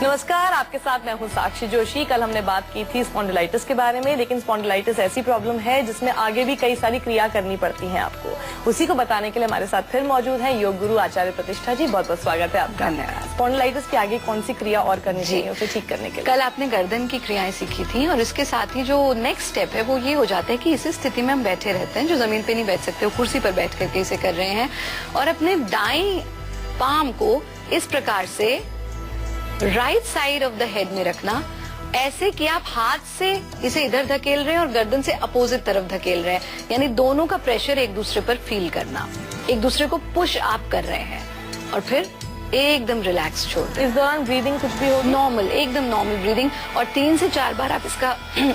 नमस्कार, आपके साथ मैं हूं साक्षी जोशी। कल हमने बात की थी स्पॉन्डिलाइटिस के बारे में, लेकिन स्पॉन्डिलाइटिस ऐसी प्रॉब्लम है जिसमें आगे भी कई सारी क्रिया करनी पड़ती हैं आपको। उसी को बताने के लिए हमारे साथ फिर मौजूद हैं योग गुरु आचार्य प्रतिष्ठा जी। बहुत बहुत स्वागत है आपका। स्पॉन्डिलाइटिस की आगे कौन सी क्रिया और करनी चाहिए उसे ठीक करने के लिए? कल आपने गर्दन की क्रियाएं सीखी थी और इसके साथ ही जो नेक्स्ट स्टेप है वो ये हो जाता है कि इस स्थिति में हम बैठे रहते हैं, जो जमीन पे नहीं बैठ सकते, वो कुर्सी पर बैठ करके इसे कर रहे हैं और अपने दाएं पाम को इस प्रकार से right side of the head में रखना, ऐसे कि आप हाथ से इसे इधर धकेल रहे हैं और गर्दन से अपोजिट तरफ धकेल रहे हैं, यानी दोनों का प्रेशर एक दूसरे पर फील करना, एक दूसरे को पुश आप कर रहे हैं और फिर एकदम रिलैक्स छोड़ दें। इस दौरान ब्रीदिंग कुछ भी हो? नॉर्मल, एकदम नॉर्मल ब्रीदिंग और 3 से 4 बार आप इसका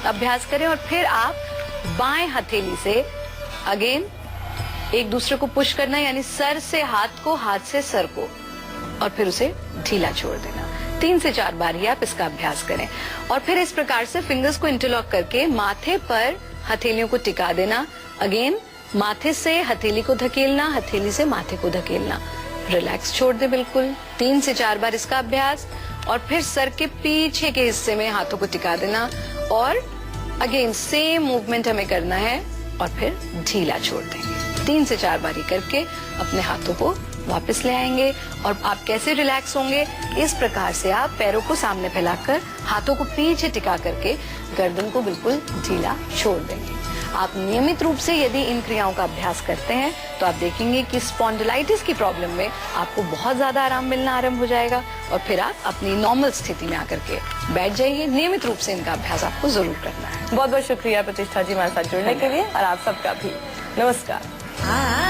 अभ्यास करें और फिर आप बाएं हथेली से अगेन एक दूसरे को पुश करना, यानी सर से हाथ को, हाथ से सर को, और फिर उसे ढीला छोड़ देना। 3 से 4 बार ही आप इसका अभ्यास करें और फिर इस प्रकार से फिंगर्स को इंटरलॉक करके माथे पर हथेलियों को टिका देना। अगेन माथे से हथेली को धकेलना, हथेली से माथे को धकेलना, रिलैक्स छोड़ दे बिल्कुल। 3 से 4 बार इसका अभ्यास और फिर सर के पीछे के हिस्से में हाथों को टिका देना और अगेन सेम मूवमेंट हमें करना है और फिर ढीला छोड़ देंगे। 3 से 4 बार ही करके अपने हाथों को वापस ले आएंगे और आप कैसे रिलैक्स होंगे, इस प्रकार से आप पैरों को सामने फैलाकर हाथों को पीछे टिका करके गर्दन को बिल्कुल ढीला छोड़ देंगे। आप नियमित रूप से यदि इन क्रियाओं का अभ्यास करते हैं तो आप देखेंगे कि स्पॉन्डिलाइटिस की प्रॉब्लम में आपको बहुत ज्यादा आराम मिलना आरंभ हो जाएगा और फिर आप अपनी नॉर्मल स्थिति में आकर के बैठ जाइए। नियमित रूप से इनका अभ्यास आपको जरूर करना है। बहुत बहुत शुक्रिया प्रतिष्ठा जी हमारे साथ जुड़ने के लिए और आप सबका भी नमस्कार।